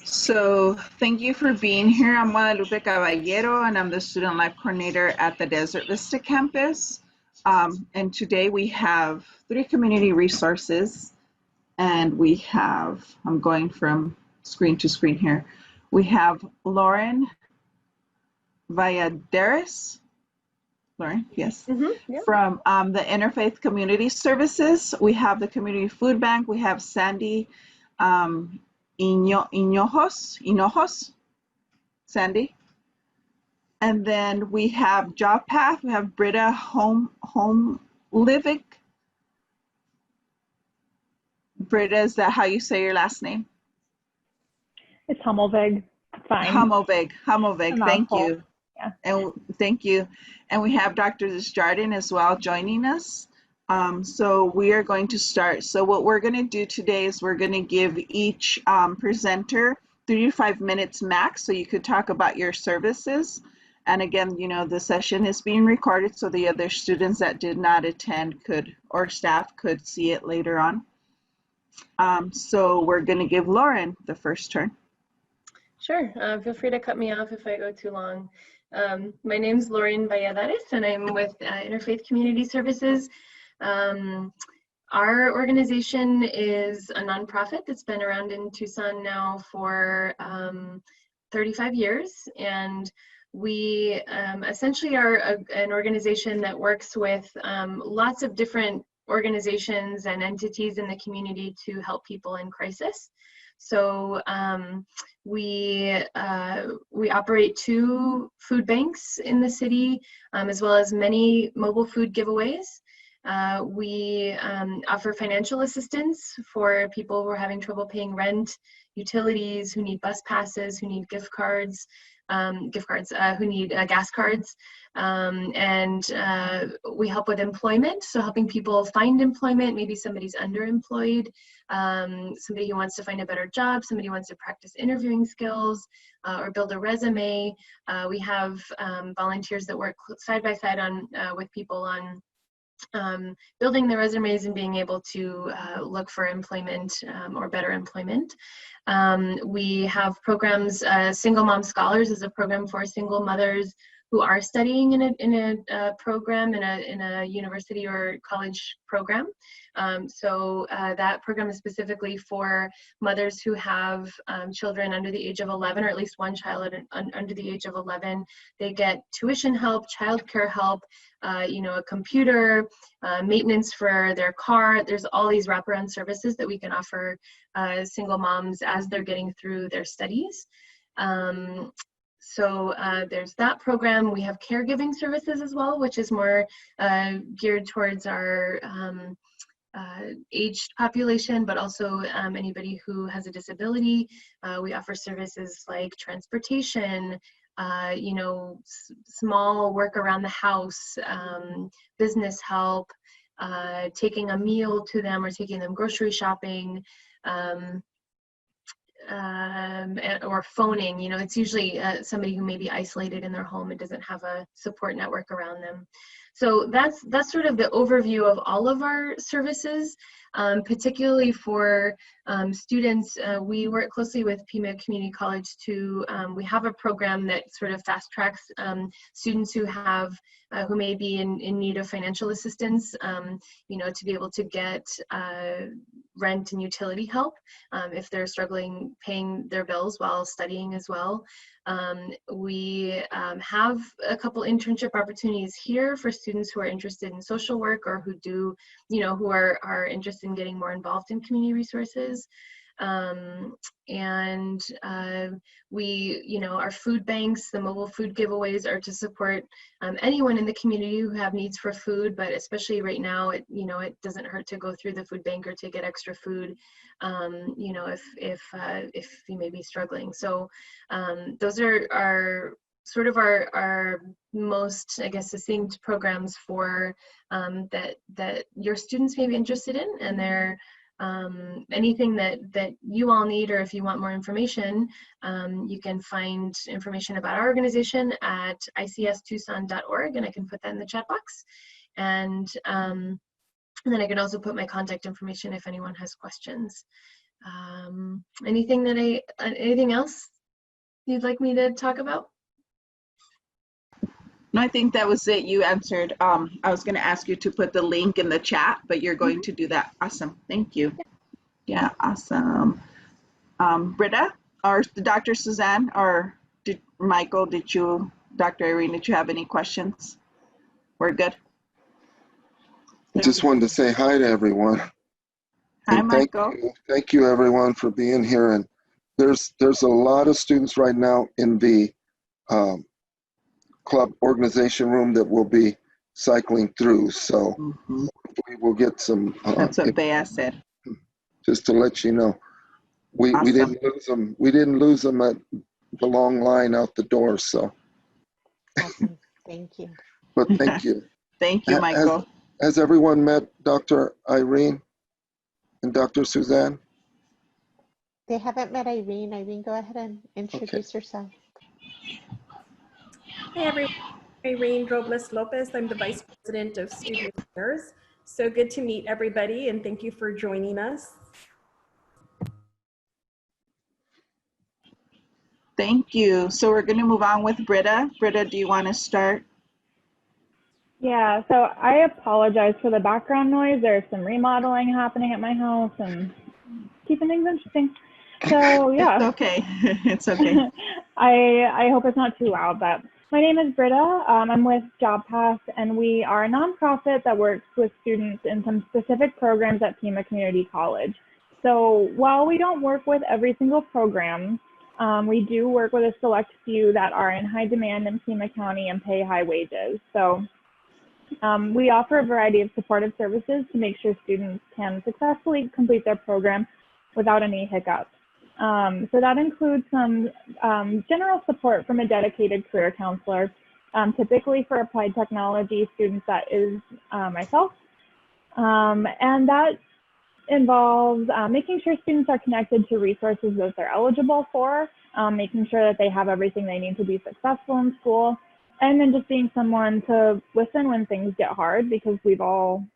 So thank you for being here. I'm Guadalupe Caballero, and I'm the Student Life Coordinator at the Desert Vista campus. And today we have 3 community resources, and we have, I'm going from screen to screen here. We have Lauren Valladares, Lauren, yes, Yeah. from the Interfaith Community Services. We have the Community Food Bank. We have Sandy Hinojos, Sandy. And then we have JobPath. We have Britta Livick. Britta, is that how you say your last name? It's Hummelvig. Fine. Hummelvig. Thank you. Yeah. And thank you. And we have Dr. Desjardins as well joining us. So we are going to start. So what we're going to do today is we're going to give each presenter 3 to 5 minutes max, so you could talk about your services. And again, you know, the session is being recorded, so the other students that did not attend could, or staff could see it later on. So we're going to give Lauren the first turn. Sure. Feel free to cut me off if I go too long. My name's Lauren Valladares, and I'm with Interfaith Community Services. Our organization is a nonprofit that's been around in Tucson now for 35 years, and we essentially are an organization that works with lots of different organizations and entities in the community to help people in crisis. So we operate 2 food banks in the city, as well as many mobile food giveaways. We offer financial assistance for people who are having trouble paying rent, utilities, who need bus passes, who need gift cards, who need gas cards. And we help with employment, so helping people find employment. Maybe somebody's underemployed, somebody who wants to find a better job, somebody who wants to practice interviewing skills or build a resume. We have volunteers that work side by side on with people on building their resumes and being able to look for employment or better employment. We have programs. Single Mom Scholars is a program for single mothers who are studying in a program in a university or college program. So that program is specifically for mothers who have children under the age of 11, or at least one child under the age of 11. They get tuition help, childcare help, you know, a computer, maintenance for their car. There's all these wraparound services that we can offer single moms as they're getting through their studies. So there's that program. We have caregiving services as well, which is more geared towards our aged population, but also anybody who has a disability. We offer services like transportation, you know, small work around the house, business help, taking a meal to them or taking them grocery shopping, or phoning. You know, it's usually somebody who may be isolated in their home and doesn't have a support network around them. So that's sort of the overview of all of our services, particularly for students. We work closely with Pima Community College to, we have a program that sort of fast tracks students who have, who may be in need of financial assistance, you know, to be able to get rent and utility help if they're struggling paying their bills while studying as well. We have a couple internship opportunities here for students who are interested in social work or who do, you know, who are interested in getting more involved in community resources. And we, you know, our food banks, the mobile food giveaways are to support anyone in the community who have needs for food, but especially right now, it, you know, it doesn't hurt to go through the food bank or to get extra food, you know, if you may be struggling. So those are sort of our most, I guess, succinct programs for that your students may be interested in, and they're anything that you all need, or if you want more information, you can find information about our organization at icstucson.org, and I can put that in the chat box. And then I can also put my contact information if anyone has questions. Anything else you'd like me to talk about? No, I think that was it. You answered. I was going to ask you to put the link in the chat, but you're going to do that. Awesome. Thank you. Yeah, awesome. Britta or Dr. Suzanne or Michael, Dr. Irene, did you have any questions? We're good. I just wanted to say hi to everyone. Hi, And Michael. thank you everyone for being here. And there's a lot of students right now in the club organization room that will be cycling through. So hopefully we'll get some. That's what Bea said. Just to let you know, we didn't lose them. We didn't lose them at the long line out the door. So. Awesome. Thank you. But thank you. Thank you, Michael. Has everyone met Dr. Irene and Dr. Suzanne? They haven't met Irene. Irene, go ahead and introduce yourself. Hi everyone, Irene Robles Lopez. I'm the Vice President of Student Affairs. So good to meet everybody and thank you for joining us. Thank you. So we're going to move on with Britta. Britta, do you want to start? Yeah, so I apologize for the background noise. There's some remodeling happening at my house and keeping things interesting. So yeah. It's okay. It's okay. I hope it's not too loud, but my name is Britta. I'm with JobPath, and we are a nonprofit that works with students in some specific programs at Pima Community College. So while we don't work with every single program, we do work with a select few that are in high demand in Pima County and pay high wages. So we offer a variety of supportive services to make sure students can successfully complete their program without any hiccups. So that includes some general support from a dedicated career counselor. Typically for applied technology students, that is myself. And that involves making sure students are connected to resources that they're eligible for, making sure that they have everything they need to be successful in school, and then just being someone to listen when things get hard, because we've all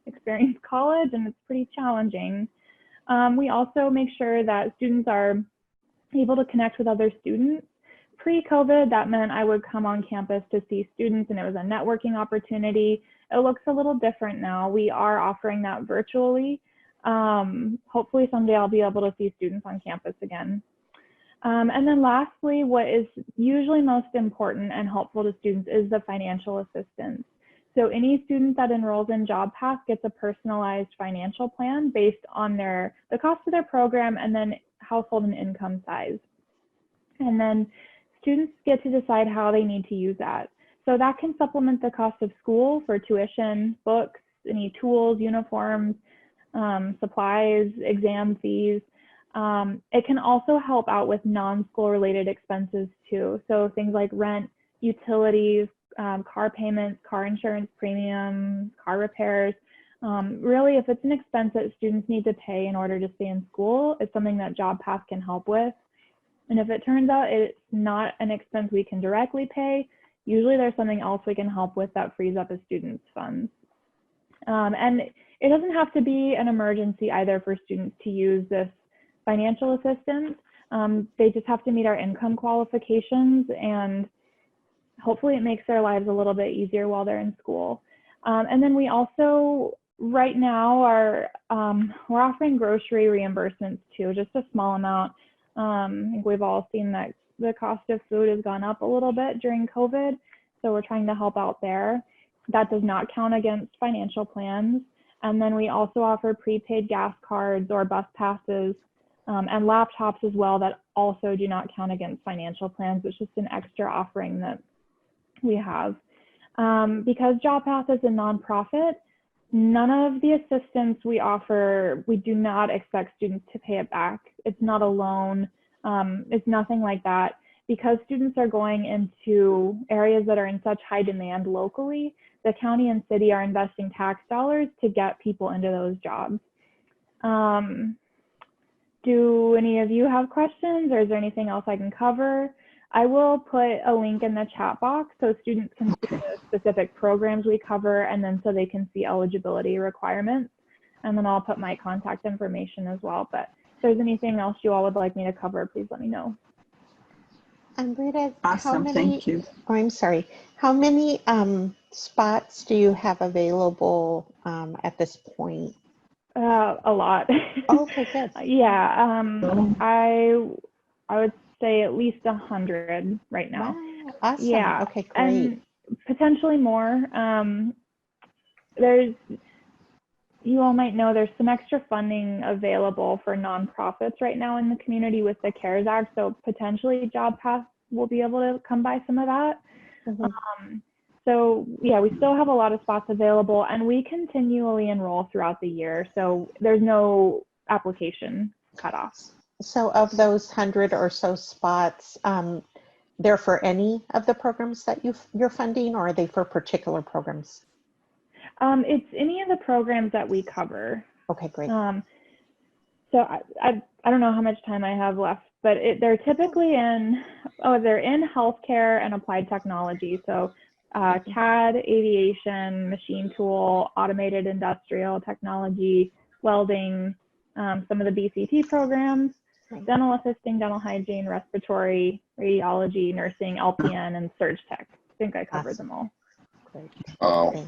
experienced college and it's pretty challenging. We also make sure that students are able to connect with other students. Pre-COVID, that meant I would come on campus to see students and it was a networking opportunity. It looks a little different now. We are offering that virtually. Hopefully someday I'll be able to see students on campus again. And then lastly, what is usually most important and helpful to students is the financial assistance. So any student that enrolls in JobPath gets a personalized financial plan based on the cost of their program and then household and income size. And then students get to decide how they need to use that. So that can supplement the cost of school for tuition, books, any tools, uniforms, supplies, exam fees. It can also help out with non-school related expenses too. So things like rent, utilities, car payments, car insurance premiums, car repairs. Really, if it's an expense that students need to pay in order to stay in school, it's something that JobPath can help with. And if it turns out it's not an expense we can directly pay, usually there's something else we can help with that frees up a student's funds. And it doesn't have to be an emergency either for students to use this financial assistance. They just have to meet our income qualifications, and hopefully it makes their lives a little bit easier while they're in school. And then we also, right now, we're offering grocery reimbursements too, just a small amount. I think we've all seen that the cost of food has gone up a little bit during COVID, so we're trying to help out there. That does not count against financial plans. And then we also offer prepaid gas cards or bus passes and laptops as well that also do not count against financial plans. It's just an extra offering that we have. Because JobPath is a nonprofit, none of the assistance we offer, we do not expect students to pay it back. It's not a loan, it's nothing like that. Because students are going into areas that are in such high demand locally, the county and city are investing tax dollars to get people into those jobs. Do any of you have questions, or is there anything else I can cover? I will put a link in the chat box so students can see the specific programs we cover, and then so they can see eligibility requirements. and then I'll put my contact information as well. But if there's anything else you all would like me to cover, please let me know. Britta, Awesome, thank you. Oh, I'm sorry. How many spots do you have available at this point? A lot. Oh, okay, good. Yeah, I would say at least 100 right now. Wow, awesome. Yeah, Okay, great. and potentially more. You all might know there's some extra funding available for nonprofits right now in the community with the CARES Act. So potentially JobPath will be able to come by some of that. Mm-hmm. So yeah, we still have a lot of spots available, and we continually enroll throughout the year. So there's no application cutoff. So of those 100 or so spots, they're for any of the programs that you're funding, or are they for particular programs? It's any of the programs that we cover. Okay, great. So I don't know how much time I have left, but they're typically they're in healthcare and applied technology. So CAD, aviation, machine tool, automated industrial technology, welding, some of the BCT programs, dental assisting, dental hygiene, respiratory, radiology, nursing, LPN, and surge tech. I think I covered them all. Great. Wow.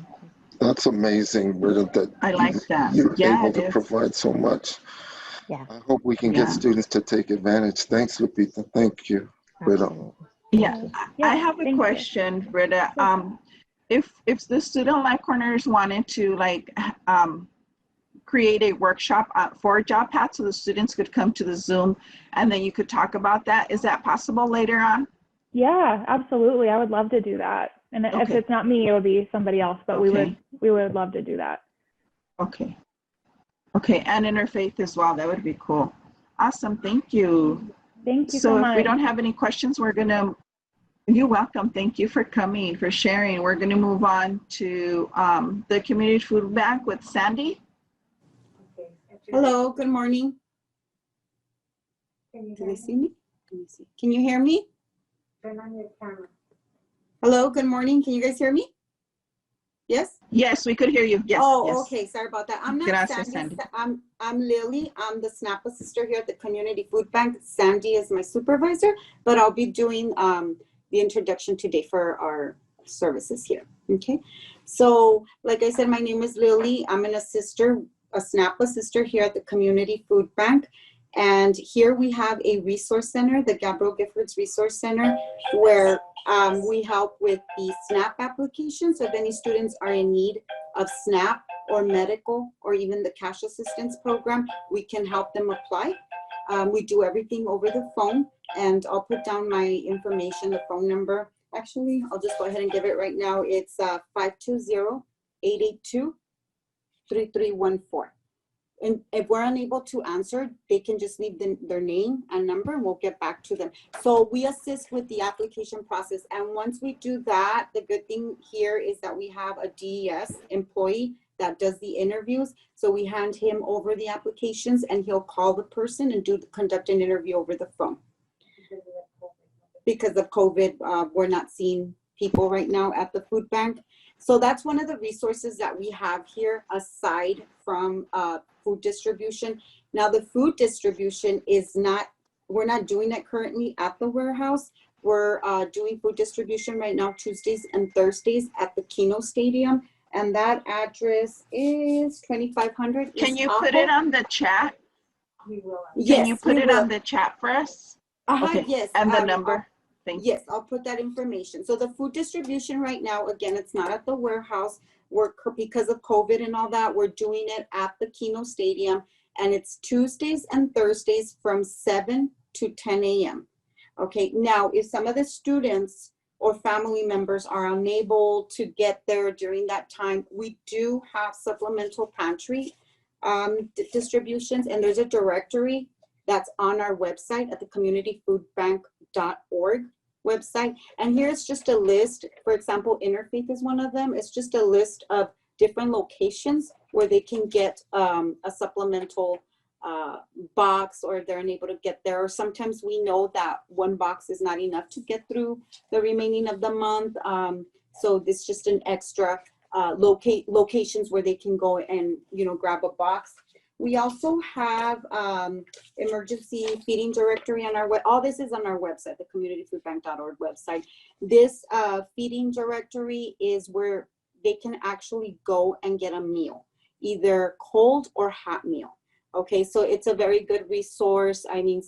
That's amazing, Britta, that I like that. you're Yeah, able it to is. provide so much. Yeah. I hope we can get students to take advantage. Thanks, Lupita. Thank you, Britta. Absolutely. Yeah, Yeah, I have a thank you. question, Britta. If the Student Life Corners wanted to create a workshop for JobPath so the students could come to the Zoom and then you could talk about that, is that possible later on? Yeah, absolutely. I would love to do that. And if it's not me, it would be somebody else, but we would love to do that. Okay. Okay, and Interfaith as well. That would be cool. Awesome. Thank you. Thank you so much. So if we don't have any questions, you're welcome. Thank you for coming, for sharing. We're going to move on to the community food bank with Sandy. Hello, good morning. Can you see me? Can you hear me? Turn on your camera. Hello, good morning. Can you guys hear me? Yes? Yes, we could hear you. Yes. Oh, yes. okay. Sorry about that. I'm not Gracias, Sandy. Sandy. I'm Lily. I'm the SNAP assistant here at the Community Food Bank. Sandy is my supervisor, but I'll be doing the introduction today for our services here. Okay. So, like I said, my name is Lily. I'm a SNAP assistant here at the Community Food Bank. And here we have a resource center, the Gabriel Giffords Resource Center, where we help with the SNAP application. So if any students are in need of SNAP or medical or even the cash assistance program, we can help them apply. We do everything over the phone, and I'll put down my information, the phone number. Actually, I'll just go ahead and give it right now. It's 520-882-3314. And if we're unable to answer, they can just leave their name and number and we'll get back to them. So we assist with the application process. And once we do that, the good thing here is that we have a DES employee that does the interviews. So we hand him over the applications and he'll call the person and conduct an interview over the phone. Because of COVID, we're not seeing people right now at the food bank. So that's one of the resources that we have here aside from food distribution. Now the food distribution we're not doing it currently at the warehouse. We're doing food distribution right now Tuesdays and Thursdays at the Keno Stadium. And that address is 2500. Can you put it on the chat? Yes, can you put it on the chat for us? Okay. Yes. And the number? Yes, I'll put that information. So the food distribution right now, again, it's not at the warehouse. Because of COVID and all that, we're doing it at the Keno Stadium, and it's Tuesdays and Thursdays from 7 to 10 a.m. Okay, now if some of the students or family members are unable to get there during that time, we do have supplemental pantry distributions, and there's a directory that's on our website at the communityfoodbank.org website. And here's just a list. For example, Interfaith is one of them. It's just a list of different locations where they can get a supplemental box, or if they're unable to get there. Or sometimes we know that one box is not enough to get through the remaining of the month. So this is just an extra locations where they can go and, grab a box. We also have emergency feeding directory on our all this is on our website, the communityfoodbank.org website. This feeding directory is where they can actually go and get a meal, either cold or hot meal. Okay, so it's a very good resource. I mean,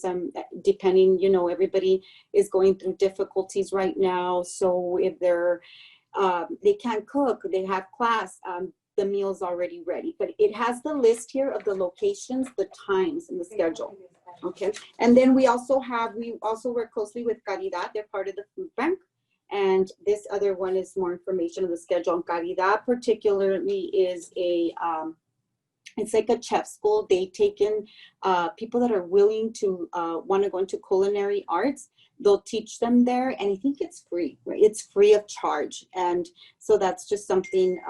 depending, everybody is going through difficulties right now. So if they can't cook, they have class, the meal's already ready. But it has the list here of the locations, the times, and the schedule. Okay, and then we also work closely with Caridad. They're part of the food bank. And this other one is more information on the schedule. And Caridad particularly is it's like a chef school. They take in people that are willing to want to go into culinary arts. They'll teach them there, and I think it's free, right? It's free of charge. And so that's just something,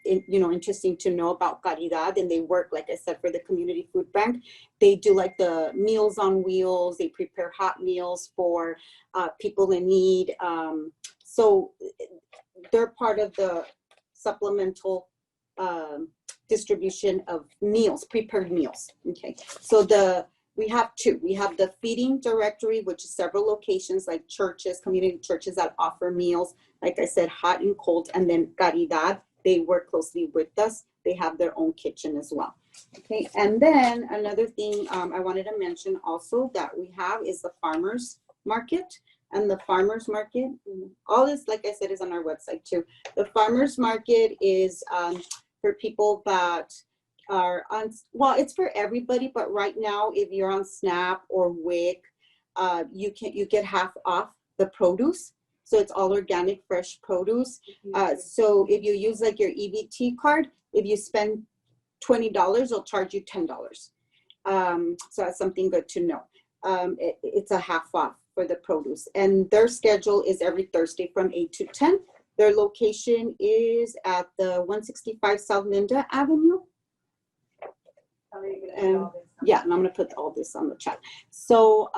interesting to know about Caridad. And they work, like I said, for the community food bank. They do like the Meals on Wheels. They prepare hot meals for people in need. So they're part of the supplemental distribution of meals, prepared meals. Okay, so we have two. We have the feeding directory, which is several locations like churches, community churches that offer meals, like I said, hot and cold. And then Caridad, they work closely with us. They have their own kitchen as well. Okay, and then another thing I wanted to mention also that we have is the farmers market. And the farmers market, all this, like I said, is on our website too. The farmers market is for people that are on, well, it's for everybody, but right now, if you're on SNAP or WIC, you get half off the produce. So it's all organic, fresh produce. So if you use like your EBT card, if you spend $20, they'll charge you $10. So that's something good to know. It's a half off for the produce. And their schedule is every Thursday from 8 to 10. Their location is at the 165 South Linda Avenue. Yeah, and I'm going to put all this on the chat. So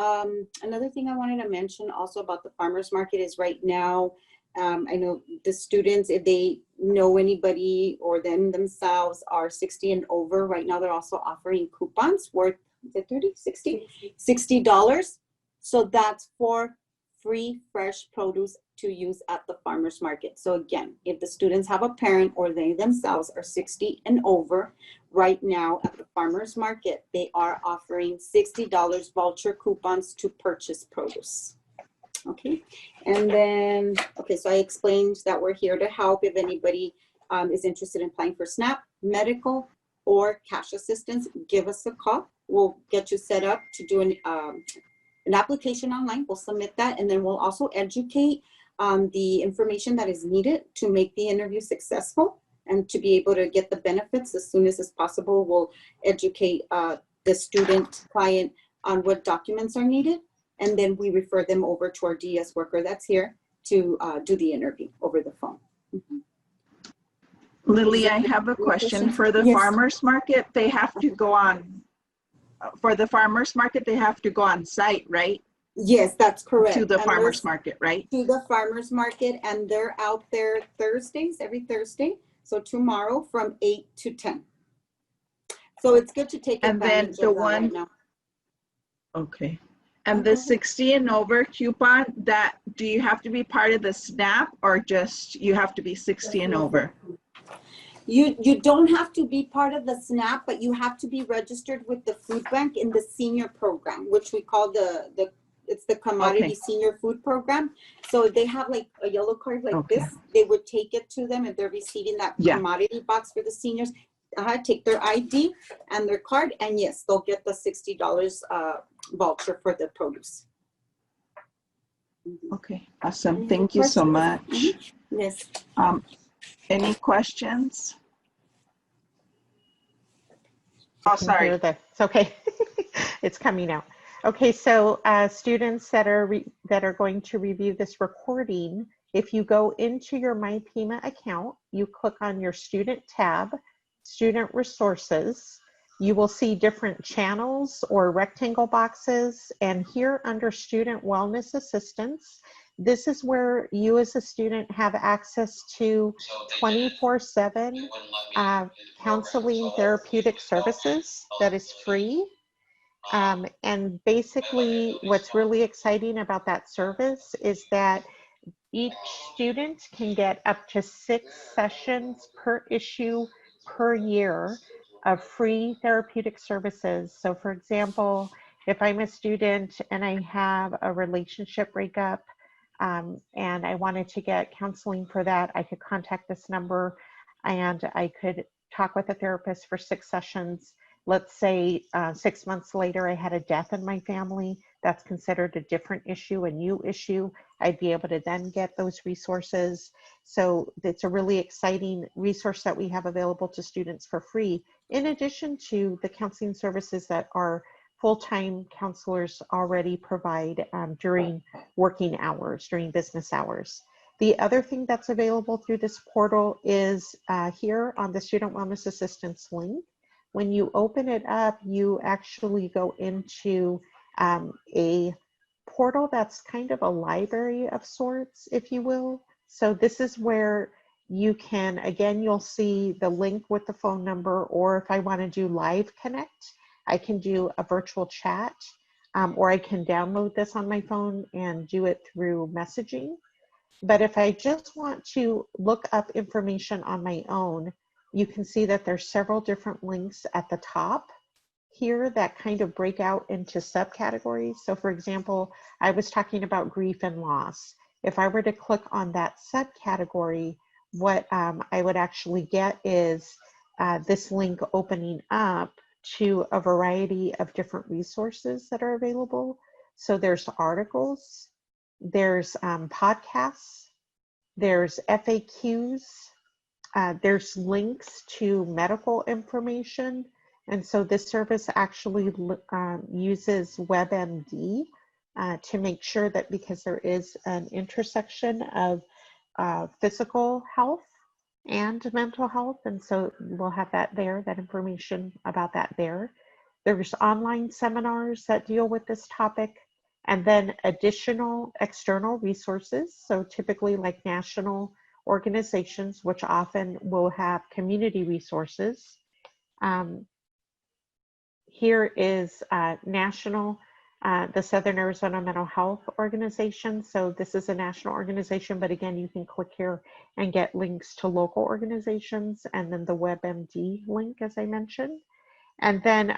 another thing I wanted to mention also about the farmers market is right now, I know the students, if they know anybody or themselves are 60 and over, right now they're also offering coupons worth, is it 30, 60? $60. So that's for free fresh produce to use at the farmers market. So again, if the students have a parent or they themselves are 60 and over, right now at the farmers market, they are offering $60 voucher coupons to purchase produce. Okay, and then, okay, so I explained that we're here to help if anybody is interested in applying for SNAP, medical, or cash assistance, give us a call. We'll get you set up to do an application online. We'll submit that, and then we'll also educate on the information that is needed to make the interview successful and to be able to get the benefits as soon as possible. We'll educate the student client on what documents are needed, and then we refer them over to our DS worker that's here to do the interview over the phone. Mm-hmm. Lily, I have a question. For the farmers market, they have to go on, for the farmers market, they have to go on site, right? Yes, that's correct. To the farmers market, right? To the farmers market, and they're out there Thursdays, every Thursday. So tomorrow from 8 to 10. So it's good to take advantage of that right now. Okay. And the 60 and over coupon, do you have to be part of the SNAP or just you have to be 60 and over? You don't have to be part of the SNAP, but you have to be registered with the food bank in the senior program, which we call it's the commodity senior food program. So they have like a yellow card like this. They would take it to them if they're receiving that commodity box for the seniors. Take their ID and their card, and yes, they'll get the $60 voucher for the produce. Okay, awesome. Thank you so much. Yes. Any questions? Oh, sorry. It's okay. It's coming out. Okay, so students that are going to review this recording, if you go into your MyPima account, you click on your student tab, student resources, you will see different channels or rectangle boxes, and here under student wellness assistance, This is where you as a student have access to 24/7 counseling therapeutic services that is free. And basically what's really exciting about that service is that each student can get up to 6 sessions per issue per year of free therapeutic services. So for example, if I'm a student and I have a relationship breakup and I wanted to get counseling for that, I could contact this number and I could talk with a therapist for 6 sessions. Let's say 6 months later, I had a death in my family. That's considered a different issue, a new issue. I'd be able to then get those resources. So it's a really exciting resource that we have available to students for free, in addition to the counseling services that our full-time counselors already provide during working hours, during business hours. The other thing that's available through this portal is here on the Student Wellness Assistance link. When you open it up, you actually go into a portal that's kind of a library of sorts, if you will. So this is where you can, again, you'll see the link with the phone number, or if I want to do live connect, I can do a virtual chat, or I can download this on my phone and do it through messaging. But if I just want to look up information on my own, you can see that there's several different links at the top here that kind of break out into subcategories. So for example, I was talking about grief and loss. If I were to click on that subcategory, what I would actually get is this link opening up to a variety of different resources that are available. So there's articles, there's podcasts, there's FAQs, there's links to medical information. And so this service actually uses WebMD to make sure that, because there is an intersection of physical health and mental health, and so we'll have that there, that information about that there. There's online seminars that deal with this topic, and then additional external resources. So typically like national organizations, which often will have community resources. Here is national, the Southern Arizona Mental Health Organization. So this is a national organization, but again, you can click here and get links to local organizations, and then the WebMD link, as I mentioned. And then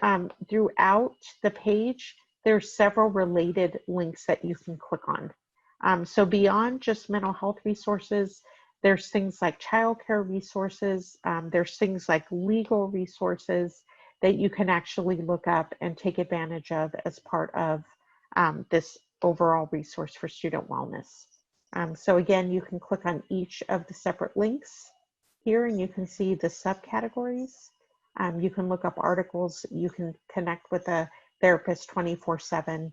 throughout the page, there's several related links that you can click on. So beyond just mental health resources, there's things like childcare resources, there's things like legal resources that you can actually look up and take advantage of as part of this overall resource for student wellness. So again, you can click on each of the separate links here and you can see the subcategories. You can look up articles, you can connect with a therapist 24/7.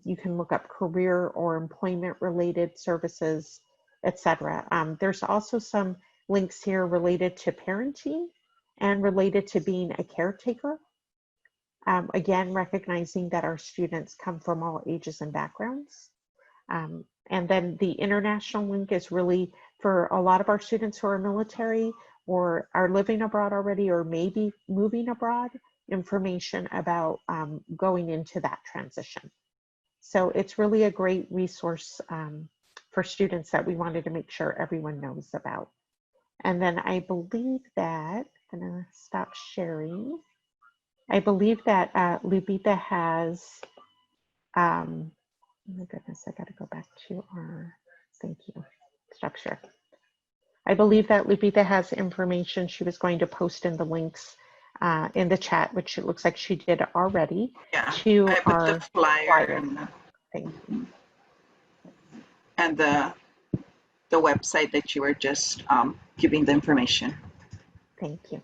You can look up career or employment related services, etc. There's also some links here related to parenting and related to being a caretaker. Again, recognizing that our students come from all ages and backgrounds. And then the international link is really for a lot of our students who are military or are living abroad already or maybe moving abroad, information about going into that transition. So it's really a great resource for students that we wanted to make sure everyone knows about. And then I believe that, I'm gonna stop sharing. I believe that Lupita has, oh my goodness, I gotta go back to our, thank you, structure. I believe that Lupita has information she was going to post in the links in the chat, which it looks like she did already. Yeah, to I put our the flyer and the website that you were just giving the information. Thank you.